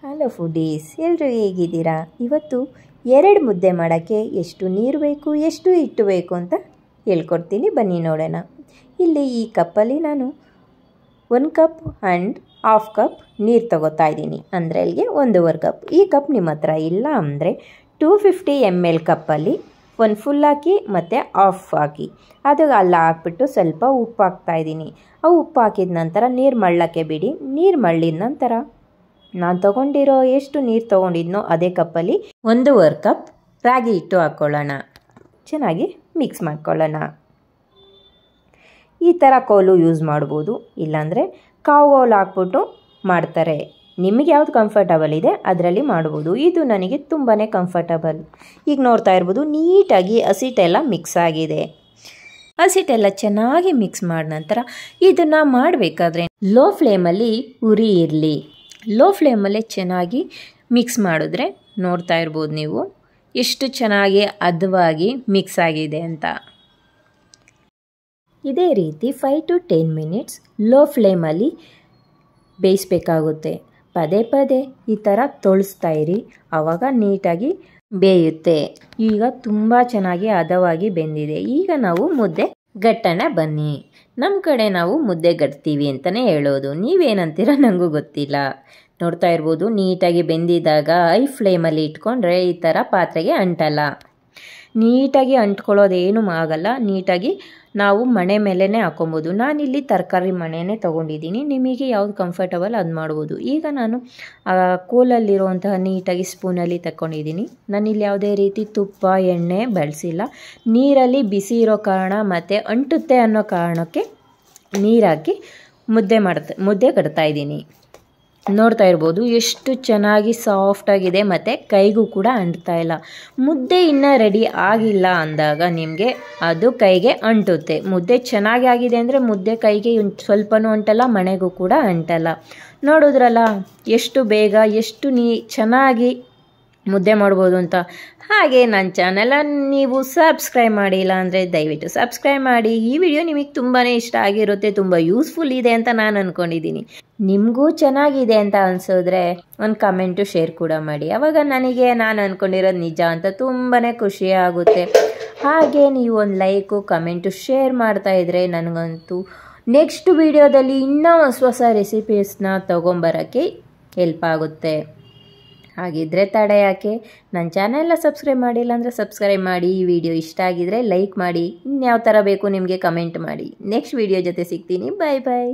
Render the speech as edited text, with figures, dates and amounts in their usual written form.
Hello foodies, ಎಲ್ಲರೂ ಹೇಗಿದ್ದೀರಾ? ಇವತ್ತು 2 ಮುದ್ದೆ ಮಾಡೋಕ್ಕೆ ಎಷ್ಟು ನೀರು ಬೇಕು, ಎಷ್ಟು ಹಿಟ್ಟು ಬೇಕು ಅಂತ ಹೇಳ್ಕೊಡ್ತೀನಿ, ಬನ್ನಿ ನೋಡೋಣ. ಇಲ್ಲಿ ಈ ಕಪ್ಪಲ್ಲಿ ನಾನು 1 ಕಪ್ ಆ್ಯಂಡ್ ಹಾಫ್ ಕಪ್ ನೀರು ತಗೋತಾ ಇದ್ದೀನಿ, ಅಂದರೆ ಅಲ್ಲಿಗೆ 1.5 ಕಪ್. ಈ ಕಪ್ ನಿಮ್ಮ ಹತ್ರ ಇಲ್ಲ ಅಂದರೆ 250 ml ಕಪ್ಪಲ್ಲಿ 1 ಫುಲ್ ಹಾಕಿ ಮತ್ತು ಹಾಫ್ ಹಾಕಿ, ಅದು ಅಲ್ಲ ಹಾಕ್ಬಿಟ್ಟು ಸ್ವಲ್ಪ ಉಪ್ಪು ಹಾಕ್ತಾಯಿದ್ದೀನಿ. ಆ ಉಪ್ಪು ಹಾಕಿದ ನಂತರ ನೀರು ಮಳ್ಳಕ್ಕೆ ಬಿಡಿ. ನೀರು ಮಳ್ಳಿದ ನಂತರ ನಾನು ತೊಗೊಂಡಿರೋ ಎಷ್ಟು ನೀರು ತೊಗೊಂಡಿದ್ನೋ ಅದೇ ಕಪ್ಪಲ್ಲಿ 1.5 ಕಪ್ ರಾಗಿ ಹಿಟ್ಟು ಹಾಕ್ಕೊಳ್ಳೋಣ. ಚೆನ್ನಾಗಿ ಮಿಕ್ಸ್ ಮಾಡ್ಕೊಳ್ಳೋಣ. ಈ ಥರ ಕೋಲು ಯೂಸ್ ಮಾಡ್ಬೋದು, ಇಲ್ಲಾಂದರೆ ಕಾವು ಹಾಕ್ಬಿಟ್ಟು ಮಾಡ್ತಾರೆ. ನಿಮಗೆ ಯಾವುದು ಕಂಫರ್ಟಬಲ್ ಇದೆ ಅದರಲ್ಲಿ ಮಾಡ್ಬೋದು. ಇದು ನನಗೆ ತುಂಬಾ ಕಂಫರ್ಟಬಲ್. ಈಗ ನೋಡ್ತಾ ಇರ್ಬೋದು, ನೀಟಾಗಿ ಹಸಿಟ್ಟೆಲ್ಲ ಮಿಕ್ಸ್ ಆಗಿದೆ. ಹಸಿಟ್ಟೆಲ್ಲ ಚೆನ್ನಾಗಿ ಮಿಕ್ಸ್ ಮಾಡಿದ ನಂತರ ಇದನ್ನು ಮಾಡಬೇಕಾದ್ರೆ ಲೋ ಫ್ಲೇಮಲ್ಲಿ ಉರಿ ಇರಲಿ. ಲೋ ಫ್ಲೇಮಲ್ಲೇ ಚೆನ್ನಾಗಿ ಮಿಕ್ಸ್ ಮಾಡಿದ್ರೆ ನೋಡ್ತಾ ಇರ್ಬೋದು ನೀವು ಎಷ್ಟು ಚೆನ್ನಾಗಿ ಹದವಾಗಿ ಮಿಕ್ಸ್ ಆಗಿದೆ ಅಂತ. ಇದೇ ರೀತಿ 5 to 10 ಮಿನಿಟ್ಸ್ ಲೋ ಫ್ಲೇಮಲ್ಲಿ ಬೇಯಿಸಬೇಕಾಗುತ್ತೆ. ಪದೇ ಪದೇ ಈ ಥರ ತೊಳಿಸ್ತಾ ಇರಿ, ಆವಾಗ ನೀಟಾಗಿ ಬೇಯುತ್ತೆ. ಈಗ ತುಂಬ ಚೆನ್ನಾಗಿ ಹದವಾಗಿ ಬೆಂದಿದೆ. ಈಗ ನಾವು ಮುದ್ದೆ ಗಟ್ಟೋಣ ಬನ್ನಿ. ನಮ್ಮ ಕಡೆ ನಾವು ಮುದ್ದೆ ಗಟ್ತೀವಿ ಅಂತಲೇ ಹೇಳೋದು, ನೀವೇನಂತೀರ ನನಗೂ ಗೊತ್ತಿಲ್ಲ. ನೋಡ್ತಾ ಇರ್ಬೋದು, ನೀಟಾಗಿ ಬೆಂದಿದ್ದಾಗ ಹೈ ಫ್ಲೇಮಲ್ಲಿ ಇಟ್ಕೊಂಡ್ರೆ ಈ ಥರ ಪಾತ್ರೆಗೆ ಅಂಟಲ್ಲ. ನೀಟಾಗಿ ಅಂಟ್ಕೊಳ್ಳೋದೇನು ಆಗಲ್ಲ. ನೀಟಾಗಿ ನಾವು ಮಣೆ ಮೇಲೇ ಹಾಕೊಬೋದು. ನಾನಿಲ್ಲಿ ತರಕಾರಿ ಮಣೆನೇ ತೊಗೊಂಡಿದ್ದೀನಿ, ನಿಮಗೆ ಯಾವ್ದು ಕಂಫರ್ಟಬಲ್ ಅದು ಮಾಡ್ಬೋದು. ಈಗ ನಾನು ಕೋಲಲ್ಲಿರುವಂತಹ ನೀಟಾಗಿ ಸ್ಪೂನಲ್ಲಿ ತಗೊಂಡಿದ್ದೀನಿ. ನಾನಿಲ್ಲಿ ಯಾವುದೇ ರೀತಿ ತುಪ್ಪ ಎಣ್ಣೆ ಬಳಸಿಲ್ಲ. ನೀರಲ್ಲಿ ಬಿಸಿ ಇರೋ ಕಾರಣ ಮತ್ತು ಅಂಟುತ್ತೆ ಅನ್ನೋ ಕಾರಣಕ್ಕೆ ನೀರು ಹಾಕಿ ಮುದ್ದೆ ಕಟ್ತಾ ಇದ್ದೀನಿ. ನೋಡ್ತಾ ಇರ್ಬೋದು ಎಷ್ಟು ಚೆನ್ನಾಗಿ ಸಾಫ್ಟಾಗಿದೆ ಮತ್ತು ಕೈಗೂ ಕೂಡ ಅಂಟ್ತಾ ಇಲ್ಲ. ಮುದ್ದೆ ಇನ್ನೂ ರೆಡಿ ಆಗಿಲ್ಲ ಅಂದಾಗ ನಿಮಗೆ ಅದು ಕೈಗೆ ಅಂಟುತ್ತೆ. ಮುದ್ದೆ ಚೆನ್ನಾಗಿ ಆಗಿದೆ ಅಂದರೆ ಮುದ್ದೆ ಕೈಗೆ ಸ್ವಲ್ಪನೂ ಅಂಟಲ್ಲ, ಮಣೆಗೂ ಕೂಡ ಅಂಟಲ್ಲ. ನೋಡಿದ್ರಲ್ಲ ಎಷ್ಟು ಬೇಗ ಎಷ್ಟು ಚೆನ್ನಾಗಿ ಮುದ್ದೆ ಮಾಡ್ಬೋದು ಅಂತ. ಹಾಗೆ ನನ್ನ ಚಾನಲನ್ನು ನೀವು ಸಬ್ಸ್ಕ್ರೈಬ್ ಮಾಡಿಲ್ಲ ಅಂದರೆ ದಯವಿಟ್ಟು ಸಬ್ಸ್ಕ್ರೈಬ್ ಮಾಡಿ. ಈ ವಿಡಿಯೋ ನಿಮಗೆ ತುಂಬಾ ಇಷ್ಟ ಆಗಿರುತ್ತೆ, ತುಂಬ ಯೂಸ್ಫುಲ್ ಇದೆ ಅಂತ ನಾನು ಅಂದ್ಕೊಂಡಿದ್ದೀನಿ. ನಿಮಗೂ ಚೆನ್ನಾಗಿದೆ ಅಂತ ಅನಿಸಿದ್ರೆ ಒಂದು ಕಮೆಂಟು ಶೇರ್ ಕೂಡ ಮಾಡಿ. ಆವಾಗ ನನಗೆ ನಾನು ಅಂದ್ಕೊಂಡಿರೋದು ನಿಜ ಅಂತ ತುಂಬಾ ಖುಷಿ ಆಗುತ್ತೆ. ಹಾಗೆ ನೀವು ಒಂದು ಲೈಕು ಕಮೆಂಟು ಶೇರ್ ಮಾಡ್ತಾಯಿದ್ರೆ ನನಗಂತೂ ನೆಕ್ಸ್ಟ್ ವಿಡಿಯೋದಲ್ಲಿ ಇನ್ನೂ ಹೊಸ ರೆಸಿಪೀಸ್ನ ತೊಗೊಂಬರೋಕ್ಕೆ ಹೆಲ್ಪ್ ಆಗುತ್ತೆ. ಹಾಗಿದ್ರೆ ತಡ ಯಾಕೆ? ನನ್ನ ಚಾನೆಲ್ನ ಸಬ್ಸ್ಕ್ರೈಬ್ ಮಾಡಿಲ್ಲ ಅಂದರೆ ಸಬ್ಸ್ಕ್ರೈಬ್ ಮಾಡಿ. ಈ ವಿಡಿಯೋ ಇಷ್ಟ ಆಗಿದ್ರೆ ಲೈಕ್ ಮಾಡಿ. ಇನ್ಯಾವ ಥರ ಬೇಕು ನಿಮಗೆ ಕಮೆಂಟ್ ಮಾಡಿ. ನೆಕ್ಸ್ಟ್ ವಿಡಿಯೋ ಜೊತೆ ಸಿಗ್ತೀನಿ. ಬಾಯ್ ಬಾಯ್.